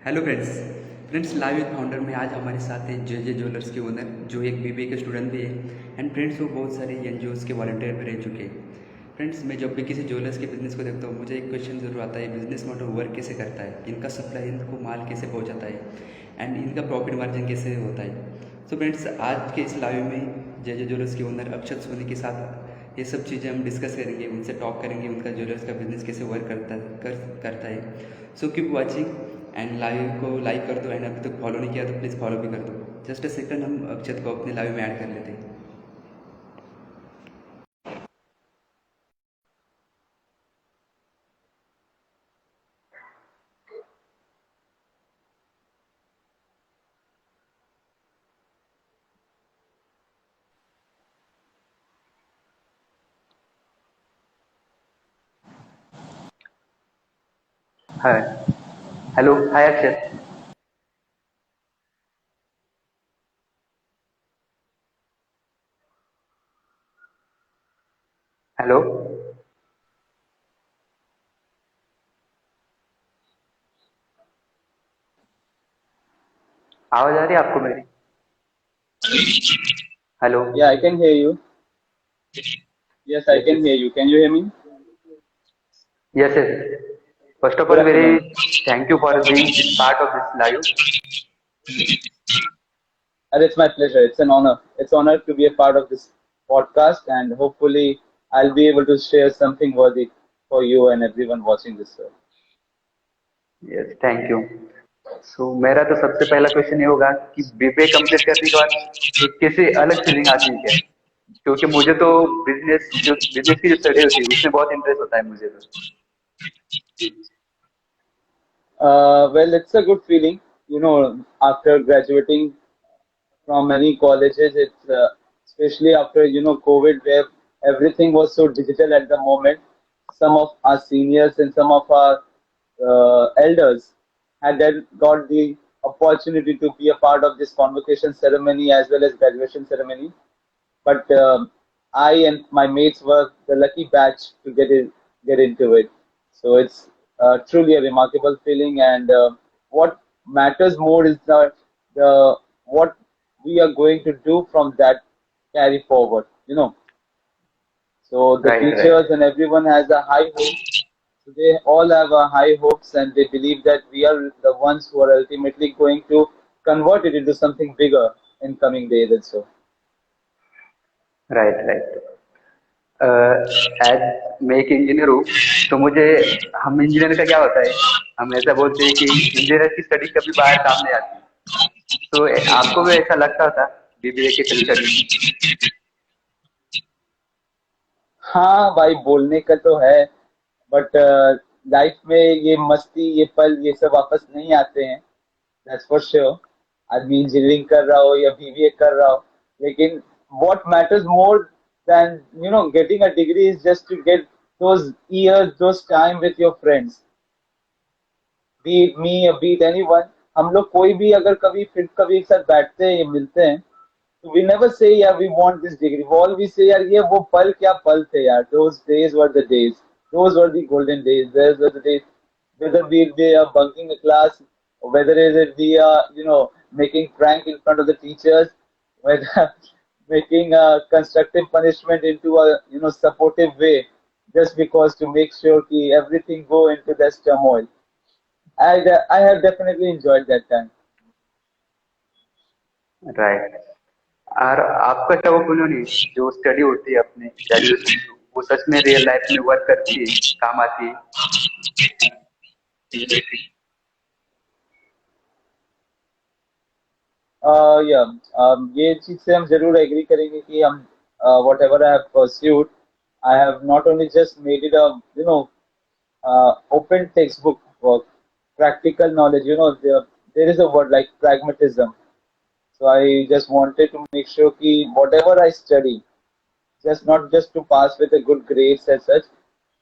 Hello friends. Live with founder में आज हमारे साथ है जे ज्वेलर्स के ओनर, जो एक बीबीए के स्टूडेंट भी है एंड फ्रेंड्स वो बहुत सारे एनजीओज़ के वॉलंटियर भी रह चुके हैं। फ्रेंड्स, मैं जब भी किसी ज्वेलर्स के बिज़नेस को देखता हूँ मुझे एक क्वेश्चन ज़रूर आता है, बिज़नेस मॉडल वर्क कैसे करता है, इनका सप्लाई इनको माल कैसे पहुँचाता है एंड इनका प्रॉफिट मार्जिन कैसे होता है। सो फ्रेंड्स, आज के इस लाइव में जे ज्वेलर्स के ओनर अक्षत सोनी के साथ ये सब चीज़ें हम डिस्कस करेंगे, उनसे टॉक करेंगे, उनका ज्वेलर्स का बिजनेस कैसे वर्क करता है। So keep watching and live को लाइक कर दो एंड अभी तक फॉलो नहीं किया तो प्लीज़ फॉलो भी कर दो। जस्ट अ सेकंड, हम अक्षत को अपने लाइव में ऐड कर लेते हैं। हाय, हेलो, हाय अक्षत। हेलो, आवाज़ आ रही है आपको मेरी? Hello. Yeah, I can hear you. Yes, I yes can yes. hear you. Can you hear me? Yes yes. First of Good all very afternoon. Thank you for being this part of this live. And it's my pleasure. It's an honor. It's honor to be a part of this podcast, and hopefully, I'll be able to share something worthy for you and everyone watching this. Yes, thank you. So मेरा तो सबसे पहला question ये होगा कि BBA complete करने के बाद एक कैसे अलग फीलिंग आती है क्या? क्योंकि मुझे तो बिजनेस की जो स्टडी होती है उसमें बहुत इंटरेस्ट होता है मुझे तो। Well, it's a good feeling. After graduating from many colleges, it's especially after COVID, where everything was so digital at the moment. Some of our seniors and some of our elders had then got the opportunity to be a part of this convocation ceremony as well as graduation ceremony. But I and my mates were the lucky batch to get into it. So it's truly a remarkable feeling. And what matters more is the what we are going to do from that carry forward. So the right right. teachers and everyone has a high hope. So they all have a high hopes and they believe that we are the ones who are ultimately going to convert it into something bigger in coming days and so. Right right. As मैं एक engineer हूँ, तो मुझे हम engineer का क्या होता है, हम ऐसा बोलते हैं कि इंजीनियर की स्टडी कभी बाहर काम नहीं आती। तो आपको भी ऐसा लगता था बीबीए की स्टडी? हाँ भाई, बोलने का तो है, बट लाइफ में ये मस्ती, ये पल, ये सब वापस नहीं आते हैं। That's for sure. आदमी इंजीनियरिंग कर रहा हो या बीबीए कर रहा हो, लेकिन what matters more than getting a degree is just to get those years, those time with your friends, be it me या बी इट एनीवन। हम लोग कोई भी अगर कभी फिर कभी एक साथ बैठते हैं या मिलते हैं, तो वी नेवर से यार we want this degree, all we say यार ये वो पल, क्या पल थे यार, those days were the days, those were the golden days, those were the days, whether we are bunking a class, or whether is it we are making prank in front of the teachers, whether making a constructive punishment into a supportive way, just because to make sure कि everything go into this turmoil. I have definitely enjoyed that time. Right. और आपका क्या opinion है, जो study होती है अपने graduation की, वो सच में रियल लाइफ में वर्क करती है, काम आती है? या ये चीज से हम जरूर एग्री करेंगे कि हम whatever I have pursued, I have not only just made it a open textbook work, practical knowledge. There is a word like pragmatism. So I just wanted to make sure that whatever I study, just to pass with a good grades as such,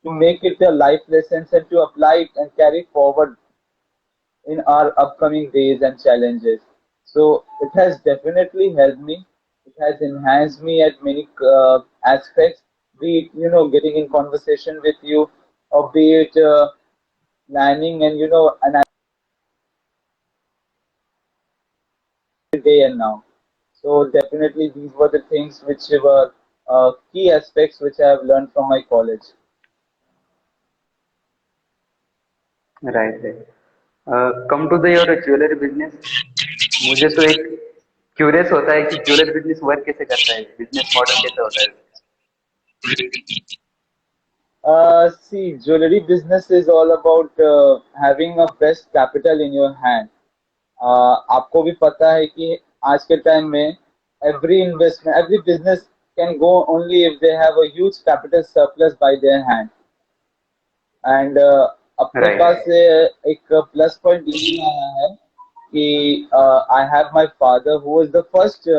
to make it a life lessons and to apply it and carry forward in our upcoming days and challenges. So it has definitely helped me. It has enhanced me at many aspects, be it getting in conversation with you, or be it planning and and now. So definitely these were the things which were key aspects which I have learned from my college. Right है। Come to the your jewellery business, मुझे तो एक curious होता है कि jewellery business work कैसे करता है, बिजनेस मॉडल कैसे होता है। See, jewelry business is all about having a best capital in your hand. आपको भी पता है कि आज के टाइम में every business can go only if they have a huge capital surplus by their hand. And अपने पास राइट। से एक प्लस पॉइंट ये आया है कि I have my father who is the first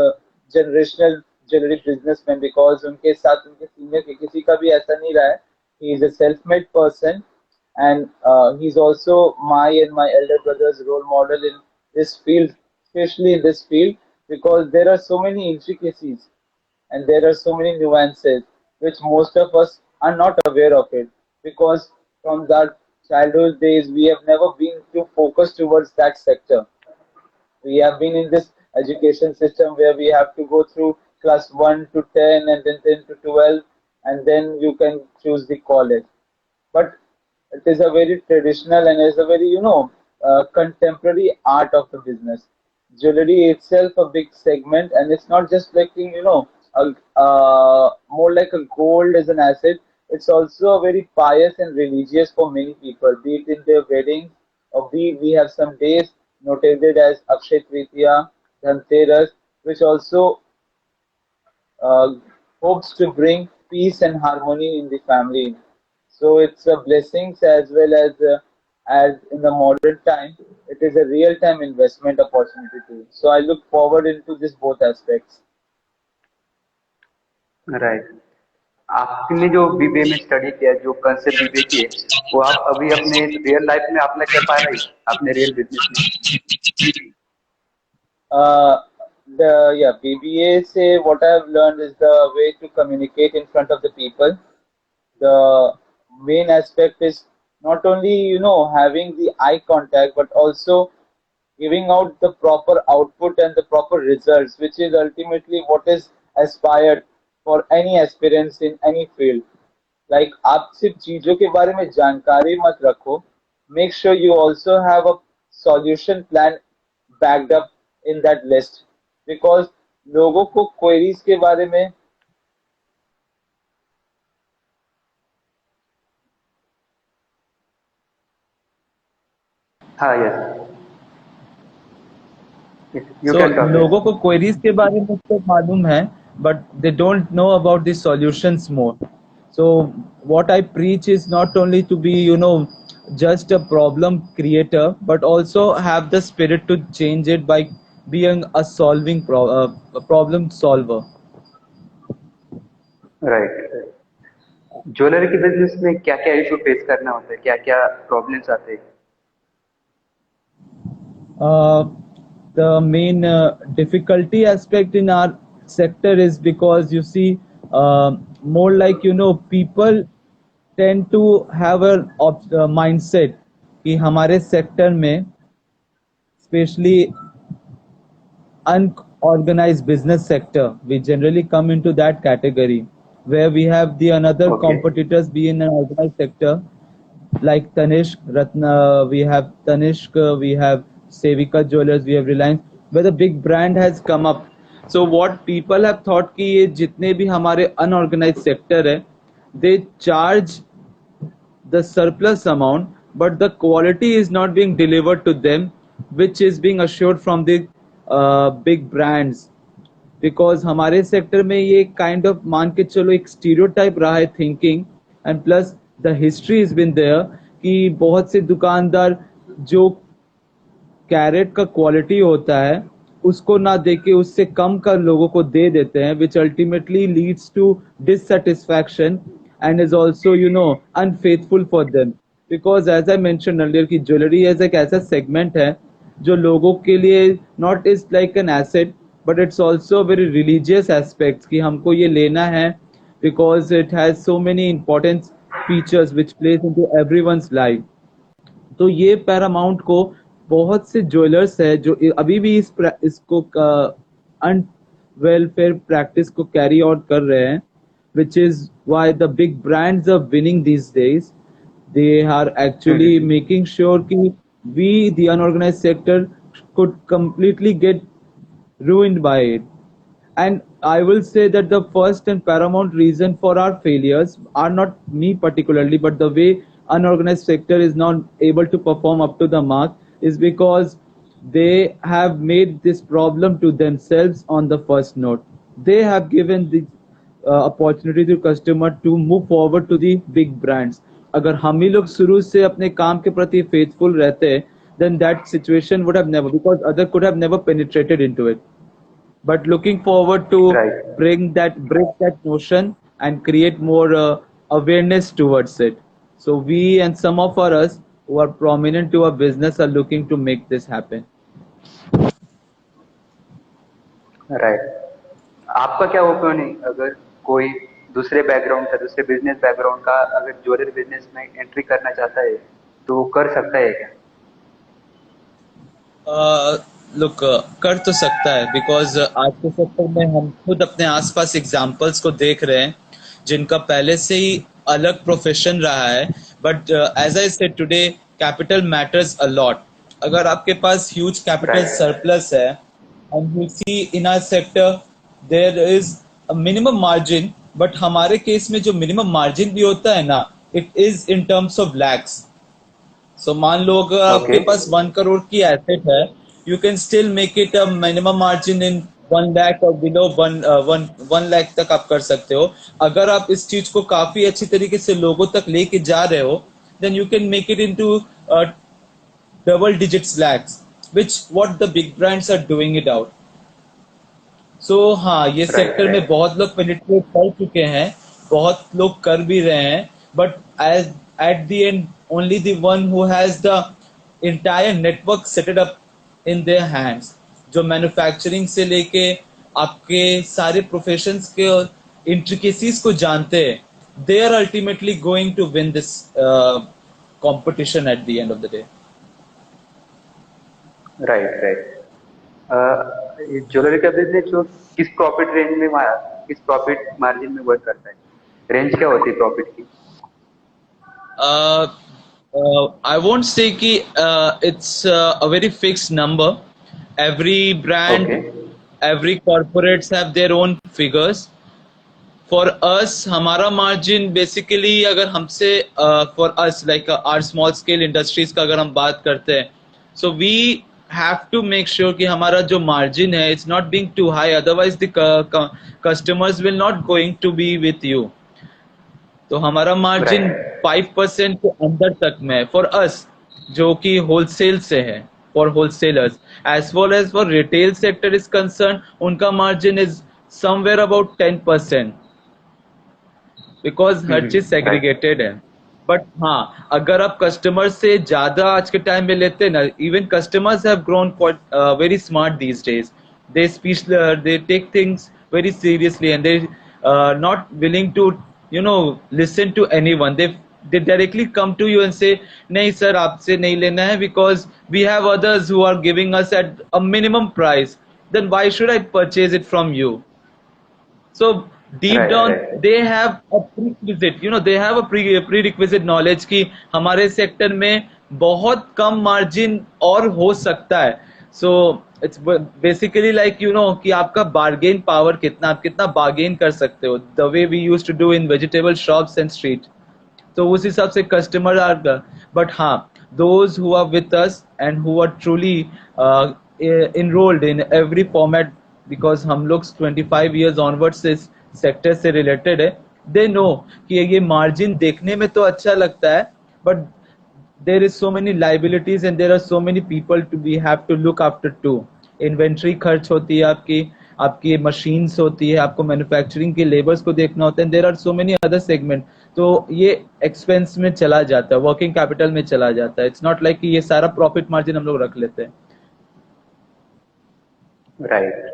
generational jewellery businessman, because उनके साथ उनके सीनियर के किसी का भी ऐसा नहीं रहा है. He is a self made person and he is also my and my elder brother's role model in this field, especially in this field, because there are so many intricacies and there are so many nuances which most of us are not aware of it, because from that childhood days we have never been too focused towards that sector. We have been in this education system where we have to go through class 1 to 10 and then 10 to 12, and then you can choose the college. But it is a very traditional and is a very contemporary art of the business. Jewelry itself a big segment, and it's not just like more like a gold as an asset. It's also a very pious and religious for many people, be it in their weddings or be it we have some days notated as Akshat Tritiya, Dhanteras, which also uh, hopes to bring peace and harmony in the family. So it's a blessings as in the modern time, it is a real time investment opportunity too. So I look forward into this both aspects. Right. आपने जो BBA में study किया, जो concept BBA की है, वो आप अभी अपने रियल लाइफ में अप्लाई कर पा रहे हैं अपने रियल बिजनेस में। Uh, the yeah BBA say what I've learned is the way to communicate in front of the people. The main aspect is not only having the eye contact, but also giving out the proper output and the proper results, which is ultimately what is aspired for any aspirants in any field. Like आप सिर्फ चीजों के बारे में जानकारी मत रखो, make sure you also have a solution plan backed up in that list, because लोगों को queries के बारे में हाँ, yes, you So can talk लोगों यस। को queries के बारे में तो मालूम है, but they don't know about the solutions more. So what I preach is not only to be just a problem creator, but also have the spirit to change it by being a problem solver. Right. Jewellery के business में क्या क्या issue face करना होता है, क्या क्या problems आते हैं। Uh, the main difficulty aspect in our sector is because you see, more like people tend to have a mindset कि हमारे सेक्टर में especially unorganized business sector, we generally come into that category where we have the another okay. competitors be in an organized sector like Tanishq, Ratna, we have Tanishq, we have Sevika Jewelers, we have Reliance, where the big brand has come up. So what people have thought कि ये जितने भी हमारे unorganized sector है, they charge the surplus amount, but the quality is not being delivered to them, which is being assured from the big brands. Because हमारे sector में ये kind of मान के चलो एक स्टीरियोटाइप रहा है thinking, and plus the history is been there कि बहुत से दुकानदार जो कैरेट का क्वालिटी होता है उसको ना दे के उससे कम का लोगों को दे देते हैं, which ultimately leads to dissatisfaction and is also unfaithful for them. Because as I mention earlier की ज्वेलरी एज एक ऐसा सेगमेंट है जो लोगों के लिए not is like an asset, but it's also very religious aspects कि हमको ये लेना है because it has so many important features which plays into everyone's life. तो ये पैरामाउंट को बहुत से ज्वेलर्स है जो अभी भी इसको unwelfare practice को carry out कर रहे हैं, which is why the big brands are winning these days. They are actually hmm. making sure कि we, the unorganized sector, could completely get ruined by it. And I will say that the first and paramount reason for our failures are not me particularly, but the way unorganized sector is not able to perform up to the mark is because they have made this problem to themselves on the first note. They have given the opportunity to customer to move forward to the big brands. अगर हम ही लोग शुरू से अपने काम के प्रति faithful रहते, then that situation would have never, because other could have never penetrated into it. But looking forward to right. break that notion and create more awareness towards it. So we and some of us who are prominent to our business are looking to make this happen. Right. आपका क्या opinion है, अगर कोई दूसरे background का, दूसरे business background का अगर ज्वेलरी बिजनेस में एंट्री करना चाहता है तो वो कर सकता है क्या? लुक कर तो सकता है, बिकॉज आज के सेक्टर में हम खुद अपने आसपास एग्जांपल्स को देख रहे हैं जिनका पहले से ही अलग प्रोफेशन रहा है. But as I said today, capital matters a lot. अगर आपके पास ह्यूज कैपिटल राइट। सरप्लस है, and you see in our sector there is a minimum margin, but हमारे केस में जो मिनिमम मार्जिन भी होता है ना, it is in terms of lakhs. So मान लो अगर ओके। आपके पास 1 करोड़ की एसेट है, you can still make it a minimum margin in 1 lakh और बिलो 1 लाख तक आप कर सकते हो. अगर आप इस चीज को काफी अच्छी तरीके से लोगों तक लेके जा रहे हो, then you can make it into double digits lakhs, which what the big brands are doing it out. So हाँ, ये राइट। सेक्टर में राइट। बहुत लोग पेनिट्रेट कर चुके हैं, बहुत लोग कर भी रहे हैं, but as at the end only the one who has the entire network setted up in their hands, जो मैन्युफैक्चरिंग से लेके आपके सारे प्रोफेशंस के इंट्रिकेसीज को जानते हैं, they are ultimately going to win this competition at the end of the day. Right. Right. Jewellery का बिजनेस जो किस प्रॉफिट रेंज में किस प्रॉफिट मार्जिन में वर्क करता है? रेंज क्या होती है प्रॉफिट की? uh, I won't say कि it's a very fixed number. Every okay. brand, every corporates have their own figures. For us, हमारा margin basically अगर हमसे for us like our small scale industries का अगर हम बात करते हैं, so we have to make sure कि हमारा जो margin है, it's not being too high, otherwise the customers will not going to be with you. तो हमारा मार्जिन राइट। 5% के अंदर तक में है फॉर अस, जो कि होलसेल से है, for wholesalers. As well as for retail sector is concern, उनका margin is somewhere about 10%, because हर चीज राइट। सेग्रीगेटेड है. बट हाँ, अगर आप कस्टमर से ज्यादा आज के टाइम में लेते हैं ना, even customers have grown very smart these days. They speech, they take things very seriously, and they not willing to listen to anyone. They directly come to you and say, नहीं sir, आपसे नहीं लेना है, because we have others who are giving us at a minimum price, then why should I purchase it from you? So deep right. down right. they have a prerequisite, they have a prerequisite knowledge कि हमारे sector में बहुत कम margin और हो सकता है. So it's basically like कि आपका बार्गेन पावर कितना, आप कितना बार्गेन कर सकते हो, the way we used to do in vegetable shops and street. तो उस हिसाब से कस्टमर आर. बट हाँ, those who are with us and who are truly enrolled in every format, because हम लोग 25 years onwards से सेक्टर से related है, they know कि ये मार्जिन देखने में तो अच्छा लगता है, but there is so many liabilities and there are so many people to we have to look after too. Inventory खर्च होती है आपकी, आपकी मशीन्स होती है, आपको मैन्युफैक्चरिंग के लेबर्स को देखना होता है, there are so many other segment. तो ये एक्सपेंस में चला जाता है, वर्किंग कैपिटल में चला जाता है. इट्स नॉट लाइक कि ये सारा प्रॉफिट मार्जिन हम लोग रख लेते हैं. राइट।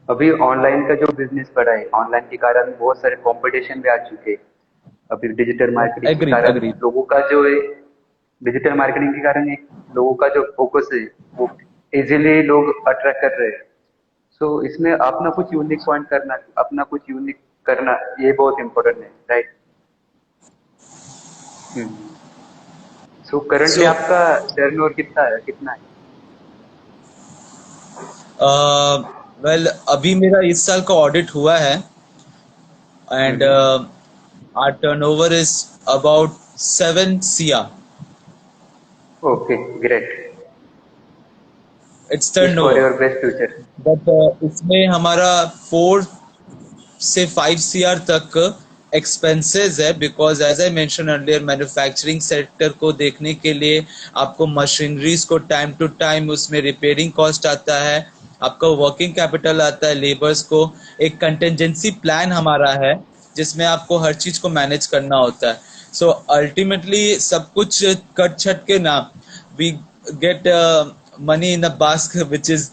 अभी ऑनलाइन का जो बिजनेस बढ़ा है, ऑनलाइन के कारण बहुत सारे कंपटीशन भी आ चुके हैं. अभी डिजिटल मार्केटिंग के एग्रीड कारण एग्रीड. लोगों का जो है, डिजिटल मार्केटिंग के कारण एक लोगों का जो फोकस है वो इजीली लोग अट्रैक्ट कर रहे हैं. सो इसमें अपना कुछ यूनिक पॉइंट करना, अपना कुछ यूनिक करना, ये बहुत इम्पोर्टेंट है, राइट? सो करंटली सो आपका टर्नओवर कितना है? वेल अभी मेरा इस साल का ऑडिट हुआ है and hmm. our turnover is about 7 CR. Okay, great. It's wish for turnover. Your best future. But इसमें हमारा 4 से 5 CR तक एक्सपेंसेस है because as I mention earlier manufacturing sector को देखने के लिए आपको मशीनरीज को टाइम टू टाइम उसमें रिपेयरिंग कॉस्ट आता है, आपका वर्किंग कैपिटल आता है, लेबर्स को एक कंटेंजेंसी प्लान हमारा है जिसमें आपको हर चीज को मैनेज करना होता है. सो अल्टीमेटली सब कुछ कट छट के ना we get money in a basket which is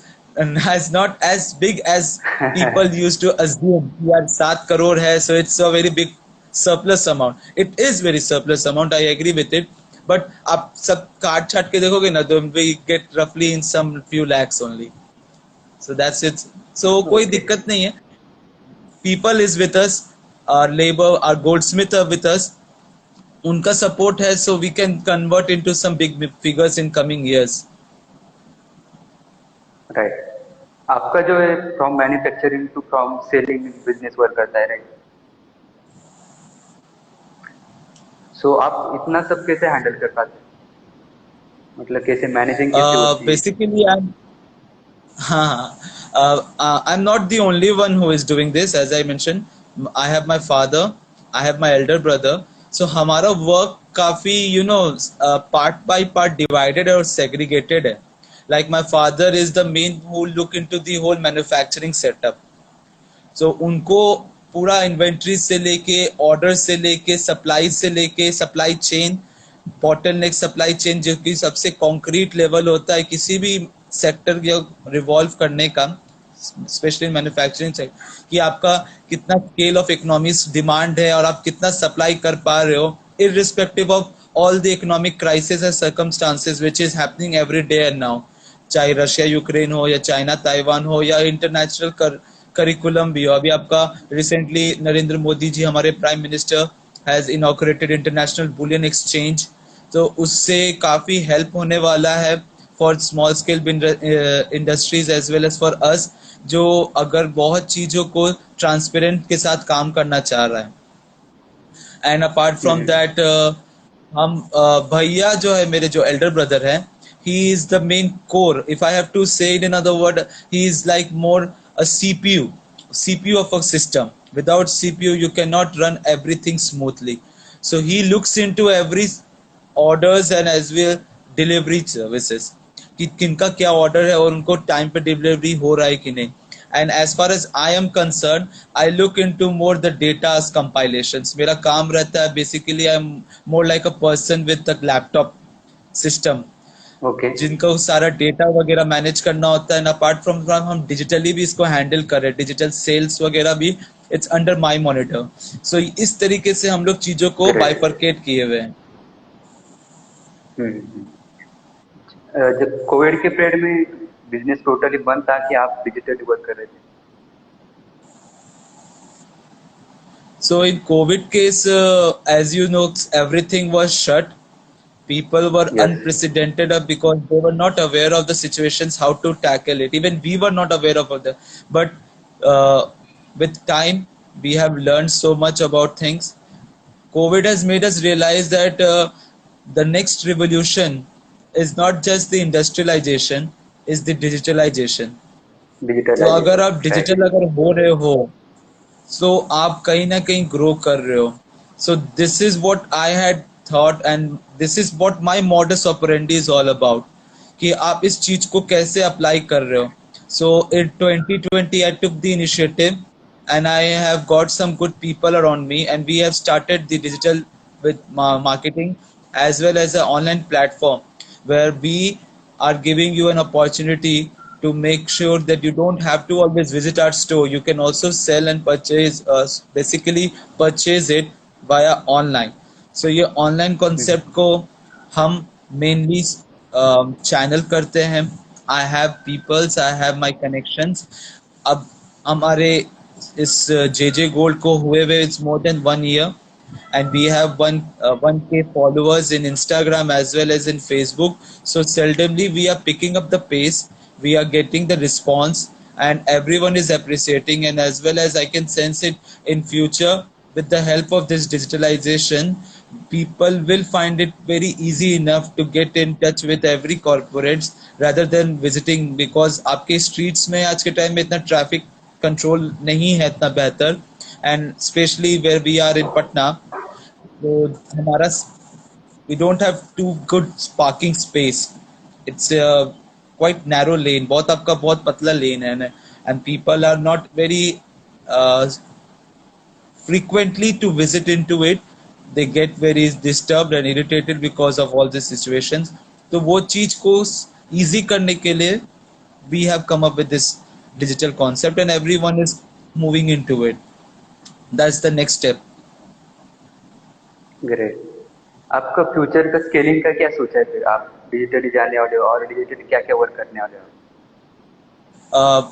as not as big as people used to assume. यार 7 crore है, so it's a very big surplus amount. It is very surplus amount. I agree with it. But आप सब काट छाट के देखोगे ना तो we get roughly in some few lakhs only. So that's it. So कोई ओके। दिक्कत नहीं है. People is with us. Our labor, our goldsmith are with us. उनका सपोर्ट है so we can convert into some big figures in coming years. Right. आपका जो है from manufacturing to from selling business work करता है, right? सो आप इतना सब कैसे हैंडल कर पाते हैं? मतलब कैसे मैनेजिंग कैसे होती है? Basically, I'm not the only one who is doing this. As I mentioned, I have my father, I have my elder brother. So हमारा work काफी part by part divided और segregated है. Like my father is the main who look into the whole manufacturing setup. सो उनको पूरा inventory से लेके order से लेके supply chain bottleneck supply chain जो कि सबसे कॉन्क्रीट लेवल होता है किसी भी सेक्टर या रिवॉल्व करने का, स्पेशली मैन्युफैक्चरिंग से, कि आपका कितना स्केल ऑफ इकोनॉमिक्स डिमांड है और आप कितना सप्लाई कर पा रहे हो irrespective of all the economic crisis and circumstances which is happening every day and now. चाहे रशिया यूक्रेन हो या चाइना ताइवान हो या इंटरनेशनल करिकुलम भी हो. अभी आपका रिसेंटली नरेंद्र मोदी जी हमारे prime minister has inaugurated international bullion exchange, तो उससे काफी हेल्प होने वाला है for small scale industries as well as for us जो अगर बहुत चीजों को ट्रांसपेरेंट के साथ काम करना चाह रहा है. And apart from hmm. That हम भैया जो है मेरे जो एल्डर ब्रदर है, he is the main core. If I have to say it in other word, he is like more a cpu of a system. Without cpu you cannot run everything smoothly. So he looks into every orders and as well delivery services कि किनका क्या order है और उनको time पे delivery हो रहा है कि नहीं. And as far as I am concern I look into more the datas compilations. मेरा काम रहता है basically I am more like a person with the laptop system okay. जिनको सारा डेटा वगैरह मैनेज करना होता है. अपार्ट फ्रॉम हम डिजिटली भी इसको हैंडल कर रहे हैं, डिजिटल सेल्स वगैरह भी इट्स अंडर माय मॉनिटर. सो इस तरीके से हम लोग चीजों को ग्रेट। बाइफरकेट किए हुए हैं. हम्म। जब कोविड के पीरियड में बिजनेस टोटली बंद था कि आप डिजिटली वर्क कर रहे थे? So in COVID case, as you know, everything was shut. People were yes. unprecedented because they were not aware of the situations, how to tackle it. Even we were not aware of that. But with time, we have learned so much about things. COVID has made us realize that the next revolution is not just the industrialization, is the digitalization. तो अगर digitalisation, आप right. Digital अगर हो रहे हो सो आप कहीं ना कहीं ग्रो कर रहे हो. So this is what I had thought and this is what my modus operandi is all about कि आप इस चीज को कैसे अप्लाई कर रहे हो. So in 2020 I took the initiative and I have got some good people around me and we have started the digital with marketing as well as an online platform where we are giving you an opportunity to make sure that you don't have to always visit our store. You can also sell and purchase, basically purchase it via online. So ये online concept को हम mainly channel करते हैं. I have peoples, I have my connections. अब हमारे इस JJ gold को हुए हुए it's more than 1 year, and we have 1K followers in Instagram as well as in Facebook. So seldomly we are picking up the pace, we are getting the response, and everyone is appreciating. And as well as I can sense it in future, with the help of this digitalization, people will find it very easy enough to get in touch with every corporates rather than visiting, because आपके streets में आज के time में इतना traffic control नहीं है इतना बेहतर, and especially where we are in Patna, तो हमारा we don't have too good parking space. It's a quite narrow lane, बहुत आपका बहुत पतला lane है ना, and people are not very uh, frequently to visit into it. They get very disturbed and irritated because of all these situations. तो वो चीज को easy करने के लिए we have come up with this digital concept, and everyone is moving into it. That's the next step. Great. आपका future का scaling का क्या सोचा है फिर? आप डिजिटली जाने वाले हो और डिजिटली क्या क्या वर्क करने वाले हो?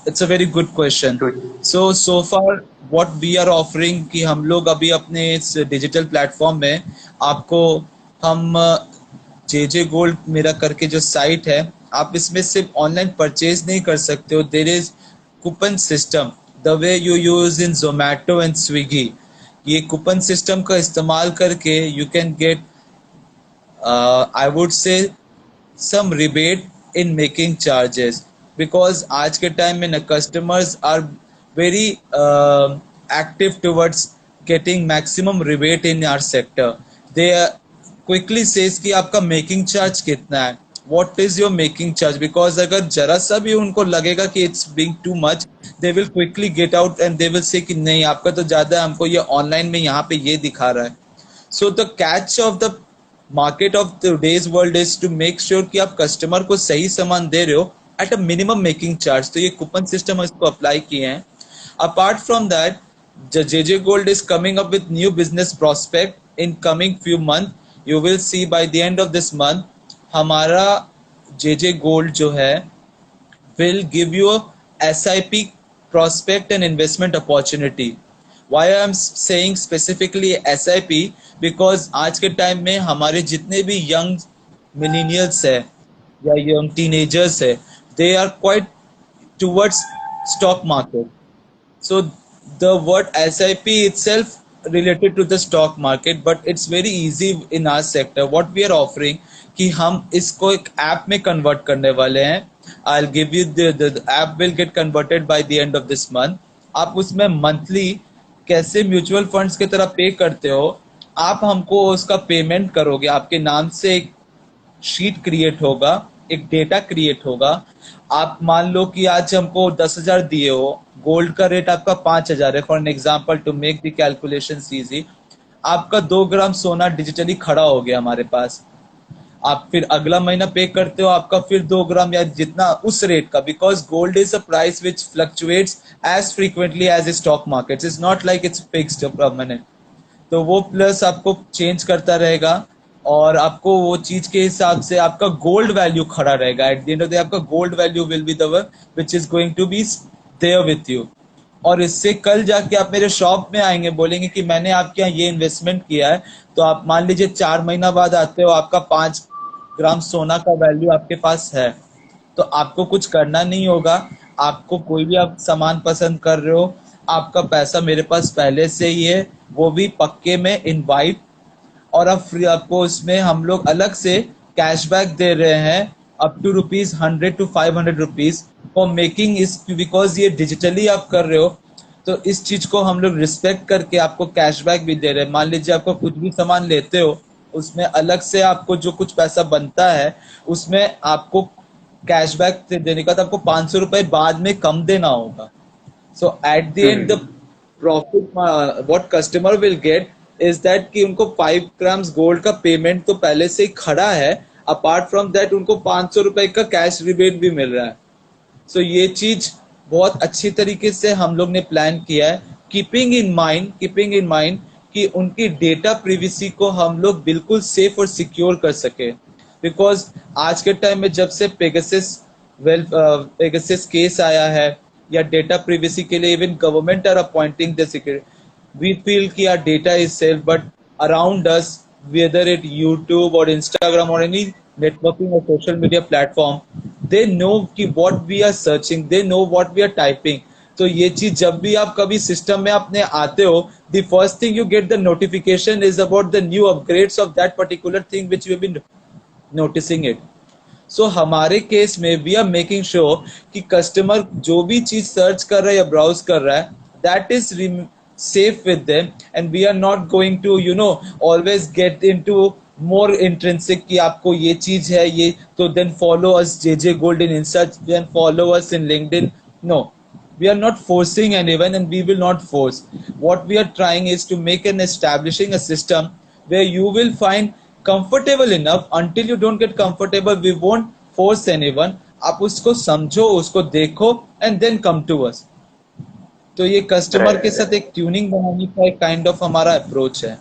It's a very good question. So far what we are offering कि हम लोग अभी अपने इस डिजिटल प्लेटफॉर्म में आपको हम JJ गोल्ड मेरा करके जो साइट है, आप इसमें सिर्फ ऑनलाइन परचेज नहीं कर सकते हो. There is coupon system the way you use in Zomato and Swiggy. ये कूपन सिस्टम का इस्तेमाल करके you can get I would say some rebate in making charges, because आज के टाइम में customers are very active towards getting maximum rebate in our sector. They quickly says कि आपका making charge कितना है, what is your making charge, because अगर जरा सा भी उनको लगेगा कि it's being too much, they will quickly get out and they will say कि नहीं आपका तो ज़्यादा है, हमको ये ऑनलाइन में यहाँ पे ये दिखा रहा है. So the catch of the market of today's world is to make sure कि आप कस्टमर को सही सामान दे रहे हो at a minimum making charge. तो ये कूपन सिस्टम इसको अप्लाई किए हैं. Apart from that, JJ gold is coming up with new business prospect in coming few month. You will see by the end of this month हमारा JJ gold जो है will give you a SIP prospect and investment opportunity. Why I am saying specifically SIP, because आज के time में हमारे जितने भी young millennials है या यंग टीनेजर्स है, they are quite towards stock market. So the word SIP itself related to the stock market, but it's very easy in our sector. What we are offering कि हम इसको एक app में convert करने वाले हैं. I'll give you the app will get converted by the end of this month. आप उसमें मंथली कैसे म्यूचुअल फंड्स की तरह पे करते हो, आप हमको उसका पेमेंट करोगे, आपके नाम से एक शीट क्रिएट होगा, एक डेटा क्रिएट होगा. आप मान लो कि आज हमको 10,000 दिए हो, गोल्ड का रेट आपका 5,000 है for an example to make the calculation easy. आपका 2 ग्राम सोना डिजिटली खड़ा हो गया हमारे पास. आप फिर अगला महीना पे करते हो, आपका फिर 2 ग्राम या जितना उस रेट का, because gold is a price which fluctuates as frequently as stock market. It's not like it's fixed permanent. तो वो प्लस आपको चेंज करता रहेगा और आपको वो चीज के हिसाब से आपका गोल्ड वैल्यू खड़ा रहेगा. At the end of the day आपका gold value will be the one which is going to be there with you. और इससे कल जाके आप मेरे शॉप में आएंगे, बोलेंगे कि मैंने आपके यहाँ ये इन्वेस्टमेंट किया है, तो आप मान लीजिए 4 महीना बाद आते हो, आपका 5 ग्राम सोना का वैल्यू आपके पास है, तो आपको कुछ करना नहीं होगा. आपको कोई भी आप सामान पसंद कर रहे हो, आपका पैसा मेरे पास पहले से ही है, वो भी पक्के में इन वाइट, और अब फ्री आपको उसमें हम लोग अलग से कैशबैक दे रहे हैं up to ₹100 to 500 rupees for making इस, बिकॉज ये डिजिटली आप कर रहे हो, तो इस चीज को हम लोग रिस्पेक्ट करके आपको कैशबैक भी दे रहे हैं. मान लीजिए आपको कुछ भी सामान लेते हो, उसमें अलग से आपको जो कुछ पैसा बनता है उसमें आपको कैशबैक देने का, तो आपको 500 रुपए बाद में कम देना होगा. So at the end the profit what customer will get is that कि उनको 5 ग्राम्स गोल्ड का पेमेंट तो पहले से ही खड़ा है, अपार्ट फ्रॉम दैट उनको 500 रुपए का कैश रिबेट भी मिल रहा है. सो ये चीज बहुत अच्छी तरीके से हम लोग ने प्लान किया है, कीपिंग इन माइंड कि उनकी डेटा प्रिवेसी को हम लोग बिल्कुल सेफ और सिक्योर कर सके. बिकॉज आज के टाइम में जब से पेगासस केस आया है, या डेटा प्रिवेसी के लिए even government are appointing the security. We feel कि our data is safe, but around us, whether it YouTube or Instagram or any networking or social media platform, they know कि what we are searching, they know what we are typing. तो ये चीज जब भी आप कभी system में अपने आते हो, the first thing you get the notification is about the new upgrades of that particular thing which you have been noticing it. सो हमारे केस में वी आर मेकिंग श्योर कि कस्टमर जो भी चीज सर्च कर रहा है या ब्राउज कर रहा है, that is safe with them, and we are not going to always get into more intrinsic कि आपको ये चीज है ये तो then follow us J gold in Insta, then follow us in LinkedIn. No, we are not forcing anyone and we will not force. What we are trying is to make and establishing a system where you will find comfortable enough. Until you don't get comfortable, we won't force anyone. आप उसको समझो, उसको देखो and then come to us. तो ये customer के साथ एक ट्यूनिंग बनाने का एक काइंड ऑफ हमारा अप्रोच है.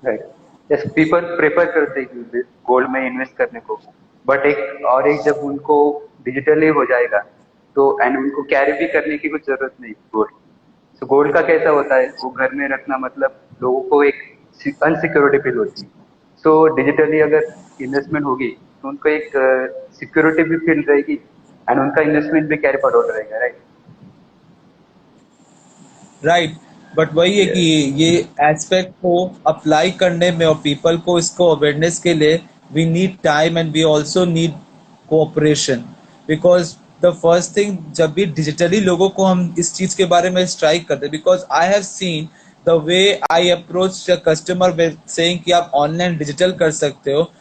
राइट. यस, पीपल प्रेफर करते हैं गोल्ड में इन्वेस्ट करने को, बट एक जब उनको डिजिटली हो जाएगा तो एंड उनको कैरी भी करने की कुछ जरूरत नहीं गोल्ड. तो गोल्ड का कैसा होता है, वो घर में रखना मतलब लोगों को एक अनसिक्योरिटी फील होती है. सो डिजिटली अगर इन्वेस्टमेंट होगी तो उनको एक सिक्योरिटी भी फील रहेगी एंड उनका इन्वेस्टमेंट भी कैरी फॉरवर्ड रहेगा. राइट. राइट, बट वही है कि ये एस्पेक्ट को अप्लाई करने में और पीपल को इसको अवेयरनेस के लिए we need time and we also need cooperation. Because the first thing, जब भी डिजिटली लोगों को हम इस चीज के बारे में स्ट्राइक करते हैं, because I have seen the way I approach the customer with saying कि आप ऑनलाइन डिजिटल कर सकते हो.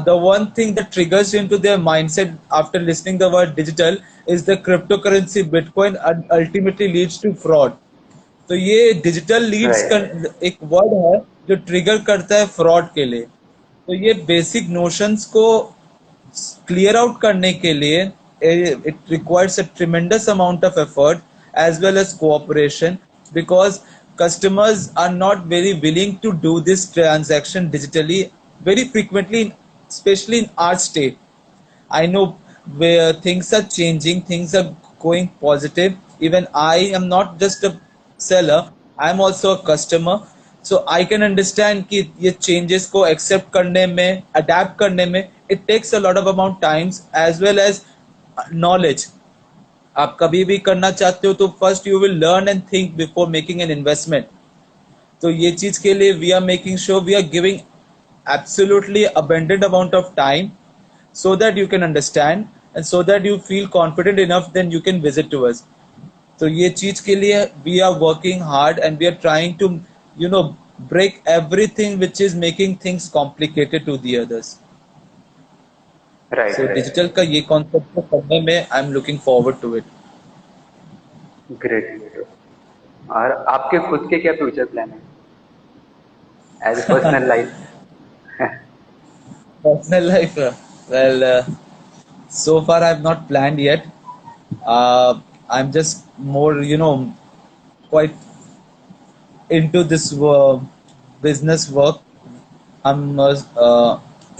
The one thing that triggers into their mindset after listening the word digital is the cryptocurrency Bitcoin and ultimately leads to fraud. तो ये digital Leeds एक word है जो ट्रिगर करता है फ्रॉड के लिए. तो ये बेसिक नोशंस को क्लियर आउट करने के लिए it requires a tremendous amount of effort as well as cooperation, because customers are not very willing to do this transaction digitally very frequently, especially in our state. I know where things are changing, things are going positive. Even I am not just a seller, I am also a customer. So I can understand कि ये changes को accept करने में, adapt करने में, it takes a lot of amount times as well as knowledge. आप कभी भी करना चाहते हो तो first you will learn and think before making an investment. तो ये चीज के लिए we are making sure we are giving absolutely abundant amount of time so that you can understand and so that you feel confident enough then you can visit to us. तो ये चीज के लिए we are working hard and we are trying to break everything which is making things complicated to the others. राइट. So digital का ये concept को करने में I am looking forward to it. Great. और आपके खुद के क्या फ्यूचर प्लान है as a personal life? Personal life, well, so far I've not planned yet. I'm just more, quite into this business work. हम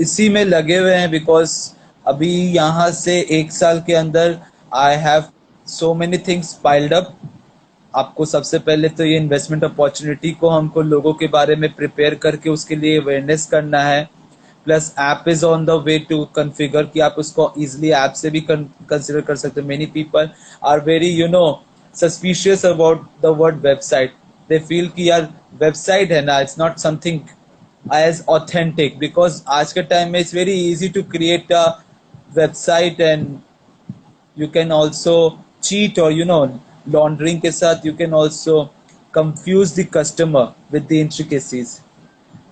इसी में लगे हुए हैं बिकॉज अभी यहाँ से एक साल के अंदर I have so many things piled up. आपको सबसे पहले तो ये इन्वेस्टमेंट अपॉर्चुनिटी को हमको लोगों के बारे में प्रिपेयर करके उसके लिए अवेयरनेस करना है. Plus app is on the way to configure कि आप उसको इजीली ऐप से भी कंसिडर कर सकते हो. Many people are very suspicious about the word website. They feel कि यार वेबसाइट है ना, it's not something as authentic, because आज के टाइम में it's very easy to create a website and you can also cheat or laundering के साथ you can also confuse the customer with the intricacies.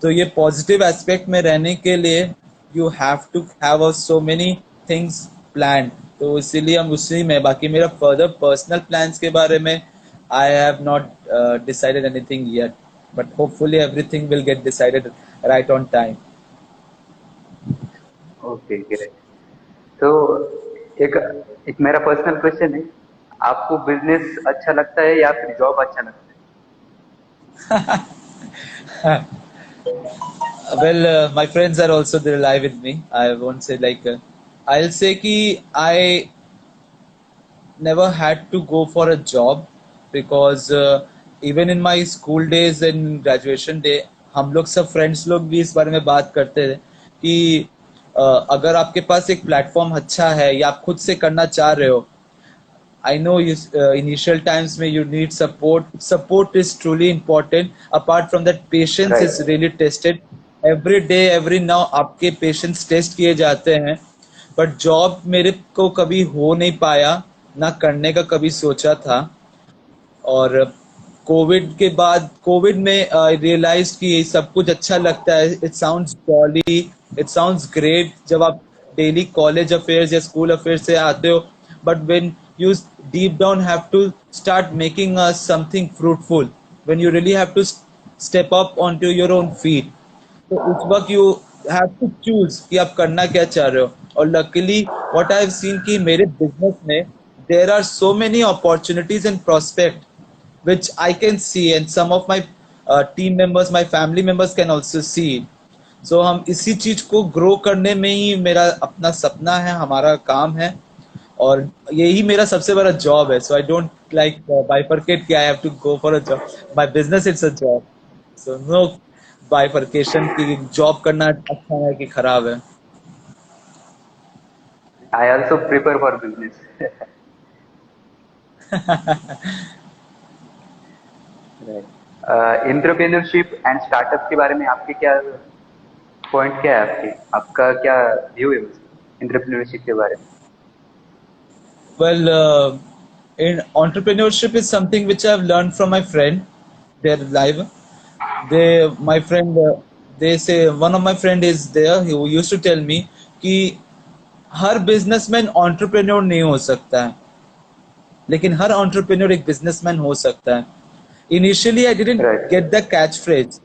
तो ये positive aspect में रहने के लिए you have to have so many things planned. तो इसीलिए हम उसी में, बाकी मेरा further personal plans के बारे में I have not decided anything yet. But hopefully everything will get decided right on time. Okay, great. तो एक मेरा पर्सनल क्वेश्चन है, आपको बिजनेस अच्छा लगता है या फिर जॉब अच्छा लगता है? Well, my friends are also there live with me. I won't say like I'll say कि never had to go for a job because even in my school days and graduation day हम लोग सब friends लोग भी इस बारे में बात करते थे कि अगर आपके पास एक प्लेटफॉर्म अच्छा है या आप खुद से करना चाह रहे हो I know you, initial times where you need support. Support is truly important. Apart from that, patience is right. really tested. Every day, every now, आपके patience test किए जाते हैं. But job मेरे को कभी हो नहीं पाया, ना करने का कभी सोचा था. और कोविड के बाद कोविड में आई रियलाइज कि ये सब कुछ अच्छा लगता है it sounds jolly it sounds great जब आप डेली कॉलेज अफेयर्स या स्कूल अफेयर्स से आते हो but when you deep down have to start making something fruitful when you really have to step up on to your own feet तो उस वक्त you have to choose कि आप करना क्या चाह रहे हो और luckily what I have seen कि मेरे बिजनेस में there are so many opportunities and prospect which I can see and some of my team members, my family members can also see. So हम इसी चीज को ग्रो करने में ही मेरा अपना सपना है हमारा काम है और यही मेरा सबसे बड़ा जॉब है. So I don't like bifurcate कि I have to go for a job. My business it's a job. So no bifurcation कि जॉब करना अच्छा है कि खराब है. I also prepare for business. Entrepreneurship and startup के बारे में आपके क्या पॉइंट, क्या है आपके, आपका क्या व्यू है एंटरप्रेन्योरशिप के बारे में? Well, in entrepreneurship is something which I've learned from my friend. They're live. My friend, they say one of my friend is there. Who used to tell me कि हर बिजनेसमैन entrepreneur नहीं हो सकता है, लेकिन हर entrepreneur एक businessman हो सकता है. Initially, I didn't right. get the catchphrase.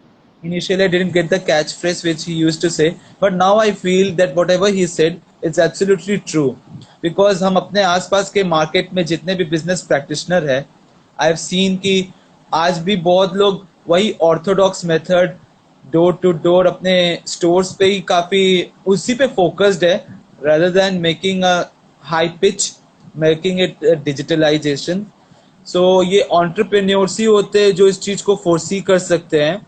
Initially, I didn't get the catchphrase which he used to say, but now I feel that whatever he said is absolutely true. Because हम अपने आसपास के market में जितने भी business practitioner है, आई have seen कि आज भी बहुत लोग वही orthodox method door to door अपने स्टोर्स पे ही काफी उसी पे फोकस्ड है rather than making a high pitch, making it digitalization. सो ये entrepreneurs ही होते हैं जो इस चीज को फोर्सी कर सकते हैं,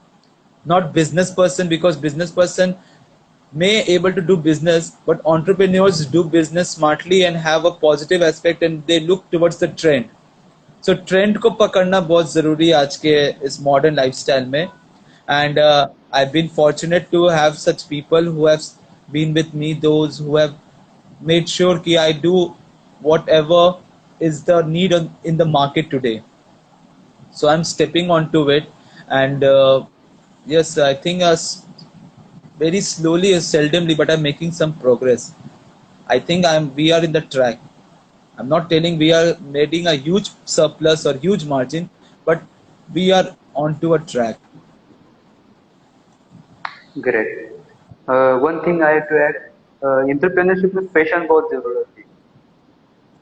not business person, because business person may able to do business but entrepreneurs do business smartly and have a positive aspect and they look towards the trend. So trend को पकड़ना बहुत जरूरी है आज के इस modern lifestyle में and I've been fortunate to have such people who have been with me, those who have made sure कि I do whatever is the need in the market today. So I'm stepping onto it and yes, I think very slowly, seldomly, but I'm making some progress. I think we are in the track. I'm not telling we are making a huge surplus or huge margin, but we are onto a track. Great. One thing I to add, entrepreneurship में patience बहुत जरूरत है।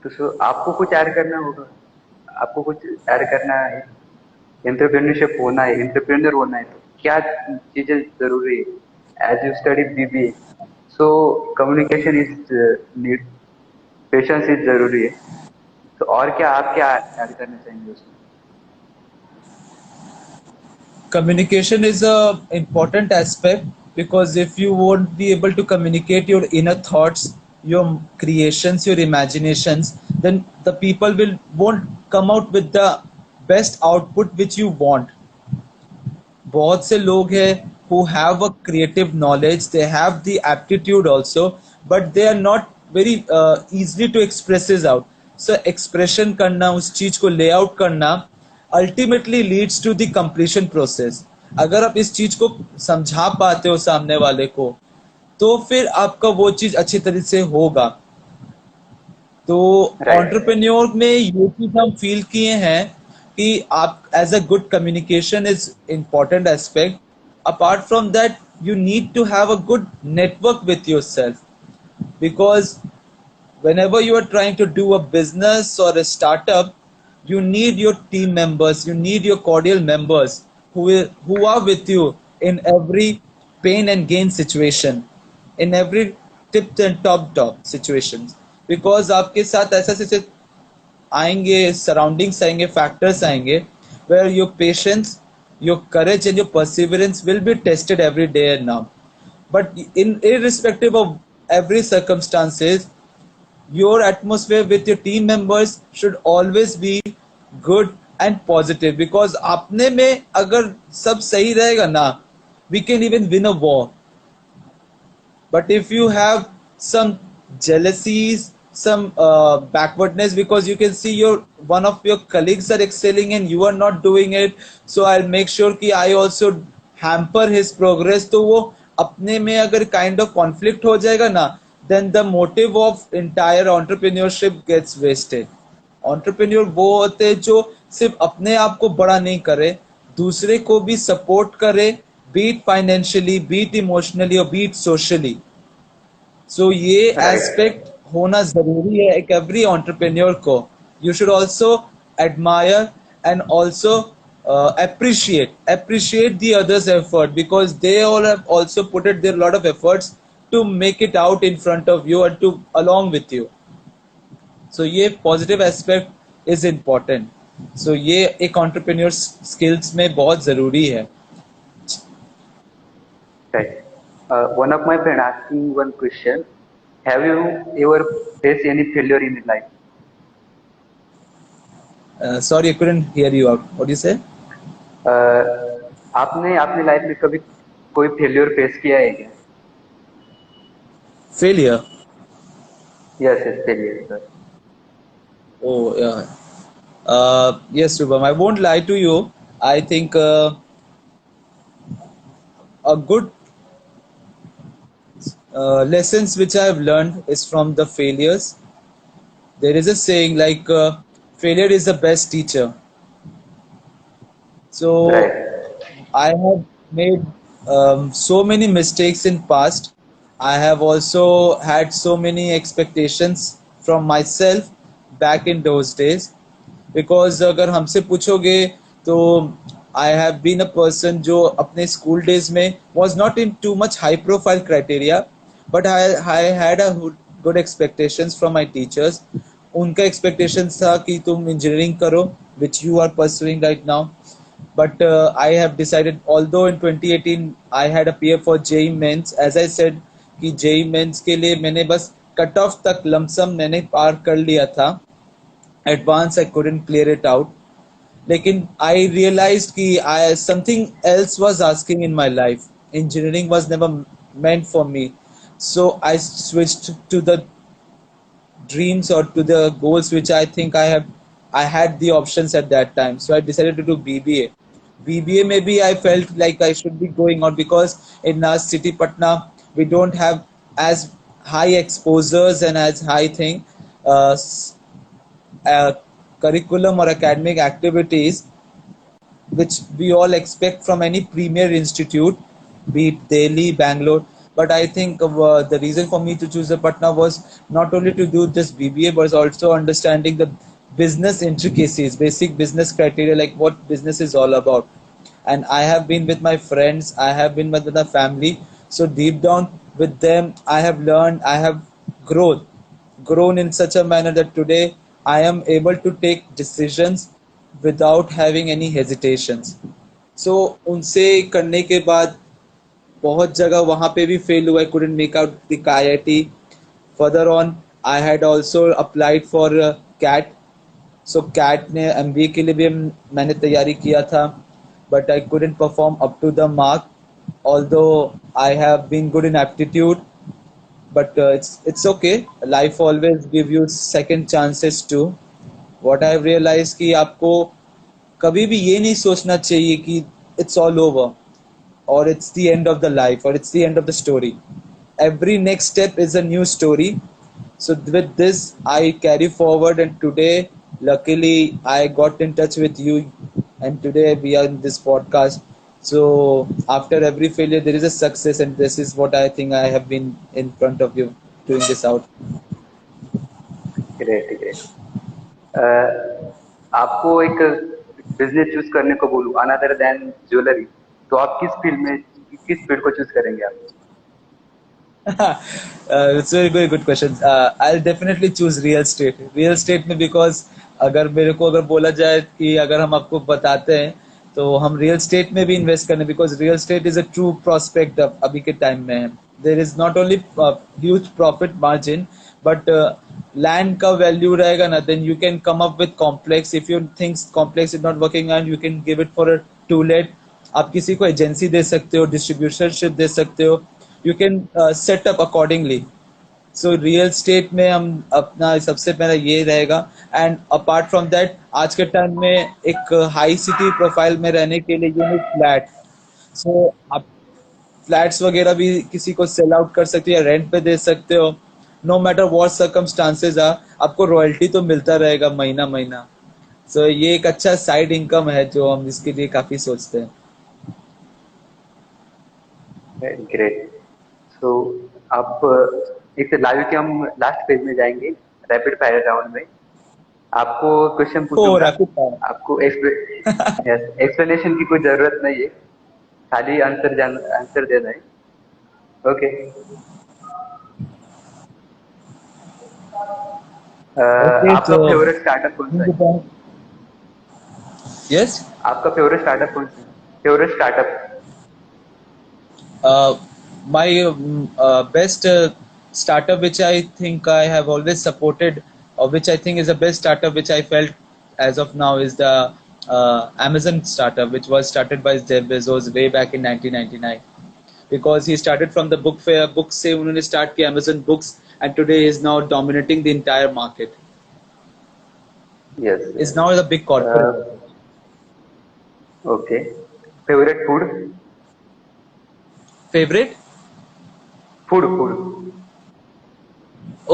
तो आपको कुछ add करना होगा, आपको कुछ ऐड करना है, एंटरप्रेन्योरशिप होना है, एंटरप्रेन्योर होना है तो क्या चीजें जरूरी है? As you study BBA, so communication is need, patience is जरूरी है। तो और क्या आप क्या ऐड करना चाहेंगे उसमें? Communication is a important aspect because if you won't be able to communicate your inner thoughts, your creations, your imaginations, then the people won't come out with the best output which you want. बहुत से लोग हैं who have a creative knowledge, they have the aptitude also, but they are not very easily to express it out. So expression करना, उस चीज को layout करना ultimately leads to the completion process. अगर आप इस चीज को समझा पाते हो सामने वाले को तो फिर आपका वो चीज अच्छी तरह से होगा. तो राइट। एंटरप्रेन्योर में ये चीज हम फील किए हैं कि आप as a good communication is important aspect. Apart from that you need to have a good network with yourself because whenever you are trying to do a business or a startup, you need your team members, you need your cordial members who are with you in every pain and gain situation, in every tip and top situations. Because आपके साथ ऐसा आएंगे, surroundings आएंगे, factors आएंगे where your patience, your courage and your perseverance will be tested every day and now. But in irrespective of every circumstances, your atmosphere with your team members should always be good and positive, because अपने में अगर सब सही रहेगा ना, we can even win a war. But if you have some jealousies, some backwardness, because you can see your one of your colleagues are excelling and you are not doing it, so I'll make sure कि I also hamper his progress. तो वो अपने में अगर kind of conflict हो जाएगा ना, then the motive of entire entrepreneurship gets wasted. Entrepreneur वो होते हैं जो सिर्फ अपने आप को बड़ा नहीं करे, दूसरे को भी सपोर्ट करे, बीट फाइनेंशियली, बीट इमोशनली और बीट सोशली. सो ये राइट। एस्पेक्ट होना जरूरी है एक एवरी एंटरप्रेन्योर को. You should also admire and also appreciate the others effort, because they all have also put it their lot of efforts to make it out in front of you and to along with you. सो ये positive aspect is important. सो ये एक entrepreneur skills में बहुत जरूरी है. Right. One of my friend asking one question. Have you ever faced any failure in your life? Sorry, I couldn't hear you out. What do you say? Uh, आपने अपनी life में कभी कोई failure face किया है क्या? Failure. Yes yes, failure sir. Oh, yeah. Yes, Shubham. I won't lie to you. I think a good lessons which I have learned is from the failures. There is a saying like failure is the best teacher. So right. I have made so many mistakes in past. I have also had so many expectations from myself back in those days. Because अगर हमसे पूछोगे तो I have been a person जो अपने school days में was not in too much high profile criteria, but I had a good expectations from my teachers. उनका expectations था कि तुम engineering करो, which you are pursuing right now. But I have decided, although in 2018 I had appeared for JEE Mains, as I said कि JEE Mains के लिए मैंने बस कट ऑफ तक लमसम मैंने पार कर लिया था. Advance I couldn't clear it out. लेकिन I realized कि I something else was asking in my life. Engineering was never meant for me. So I switched to the dreams or to the goals which I think I had the options at that time. So I decided to do BBA. BBA maybe I felt like I should be going on, because in our city Patna we don't have as high exposures and as high thing uh, uh, curriculum or academic activities which we all expect from any premier institute, be it Delhi, Bangalore. But I think the reason for me to choose the Patna was not only to do this BBA, but also understanding the business intricacies, basic business criteria, like what business is all about. And I have been with my friends, I have been with my family. So deep down with them, I have learned, I have grown in such a manner that today I am able to take decisions without having any hesitations. So उनसे करने के बाद बहुत जगह वहाँ पे भी fail हुआ. I couldn't make out the IIT. Further on, I had also applied for CAT. So CAT ने MBA के लिए भी मैंने तैयारी किया था, but I couldn't perform up to the mark. Although I have been good in aptitude, but it's okay. Life always give you second chances too. What I have realized कि आपको कभी भी ये नहीं सोचना चाहिए कि it's all over or it's the end of the life or it's the end of the story. Every next step is a new story. So with this I carry forward, and today luckily I got in touch with you, and today we are in this podcast. So after every failure there is a success, and this is what I think I have been in front of you doing this out. Great great. आपको एक business choose करने को बोलूं another then jewellery, तो आप किस field को choose करेंगे आप? It's a very good question. I'll definitely choose real estate. Real estate में because अगर मेरे को अगर बोला जाए कि अगर हम आपको बताते हैं तो हम रियल स्टेट में भी इन्वेस्ट करने because real estate is a true prospect अभी के टाइम में there is not only huge profit margin but land का वैल्यू रहेगा ना then you can come up with complex if you thinks complex is not working and you can give it for a to let आप किसी को agency दे सकते हो distributorship दे सकते हो you can set up accordingly so real estate में हम अपना सबसे पहले ये रहेगा एंड अपार्ट फ्रॉम दैट आज के टाइम में एक हाई सिटी प्रोफाइल में रहने के लिए यू नीड फ्लैट सो आप फ्लैट्स वगैरह भी किसी को सेल आउट कर सकते हो या रेंट पे दे सकते हो नो मैटर व्हाट सर्कमस्टांसेस आ आपको रॉयल्टी तो मिलता रहेगा महीना महीना सो ये एक अच्छा साइड इनकम है जो हम इसके लिए काफी सोचते हैं ग्रेट। सो आप एक लाइव के हम लास्ट पेज में जाएंगे रैपिड फायर राउंड में। आपको क्वेश्चन ओ पूछूंगा, रैपिड फायर आपको एक्सप्लेनेशन की कोई जरूरत नहीं है, खाली आंसर देना है। ओके। ओके आपका सो फेवरेट स्टार्टअप कौन सा है? यस आपका फेवरेट स्टार्टअप कौन सा है? Favourite startup. My best startup which I think I have always supported or which I think is the best startup which I felt as of now is the Amazon startup which was started by Jeff Bezos way back in 1999 because he started from the book fair books से उन्होंने start किया Amazon books and today he is now dominating the entire market yes. is now a big corporate okay. Favourite food. favorite food food.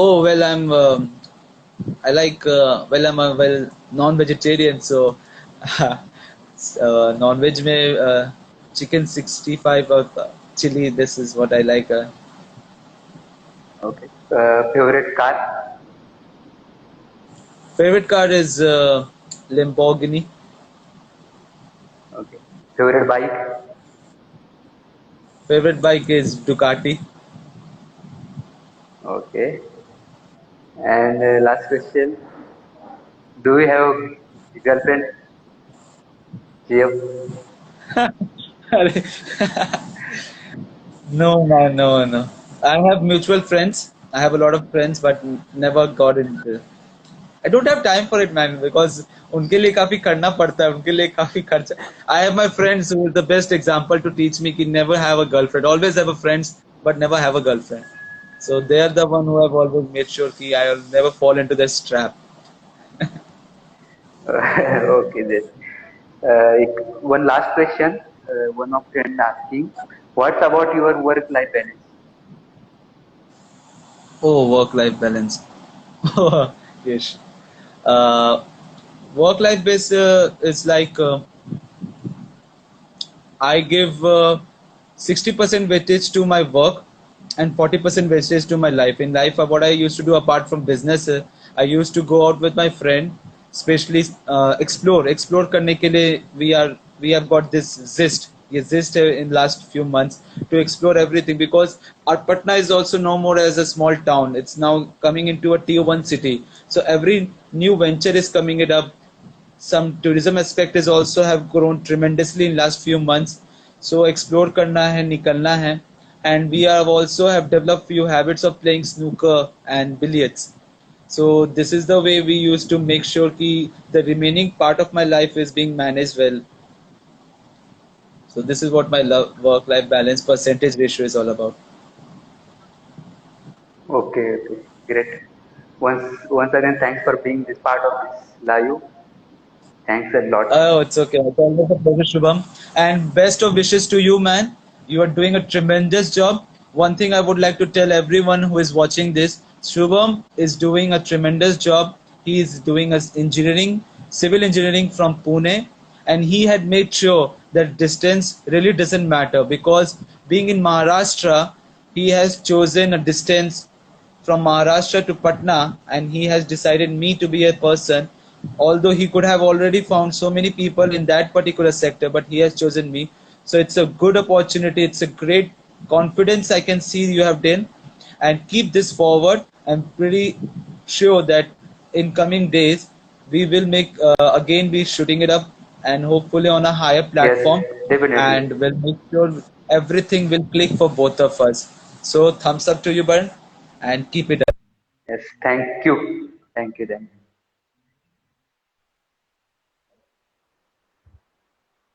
oh well I like I'm a non-vegetarian, so non-veg में chicken 65 or chili. This is what I like. Okay. Favourite car. Favorite car is Lamborghini. Okay. Favourite bike. Favorite bike is Ducati. Okay. And last question, do you have girlfriend? GF. अरे, no, man, no, no. I have mutual friends. I have a lot of friends, but never got into. I don't have time for it, man, because उनके लिए काफी करना पड़ता है, उनके लिए काफी खर्चा. I have my friends who is the best example to teach me कि never have a girlfriend. Always have a friends, but never have a girlfriend. So they are the one who have always made sure कि I will never fall into this trap. Okay then एक one last question, one of friend asking, what's about your work life balance? Oh, work-life balance. Yes. Uh, Work-life base is like I give 60% weightage to my work and 40% weightage to my life. In life, what I used to do apart from business, I used to go out with my friend, especially explore करने के लिए we have got this zest in last few months to explore everything because our Patna is also no more as a small town. It's now coming into a tier 1 city. So every new venture is coming it up. Some tourism aspect is also have grown tremendously in last few months. So explore करना है, निकलना है, and we have also have developed few habits of playing snooker and billiards. So this is the way we used to make sure कि the remaining part of my life is being managed well. So this is what my work-life balance percentage ratio is all about. Okay, okay, great. Once again, thanks for being this part of this live. Thanks a lot. Oh, it's okay. It's always a pleasure, Shubham. And best of wishes to you, man. You are doing a tremendous job. One thing I would like to tell everyone who is watching this, Shubham is doing a tremendous job. He is doing engineering, civil engineering from Pune, and he had made sure that distance really doesn't matter because being in Maharashtra, he has chosen a distance from Maharashtra to Patna, and he has decided me to be a person. Although he could have already found so many people in that particular sector, but he has chosen me. So it's a good opportunity. It's a great confidence I can see you have done. and keep this forward. I'm pretty sure that in coming days we will make again be shooting it up, and hopefully on a higher Yes, platform, definitely. and we'll make sure everything will click for both of us. So thumbs up to you, Baran, and keep it up. Yes, thank you. Thank you then.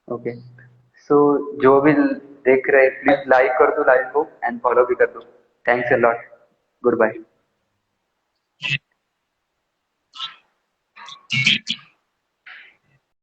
Okay, so जो भी देख रहे please like कर दो live को and follow भी कर दो. Thanks a lot. Good bye.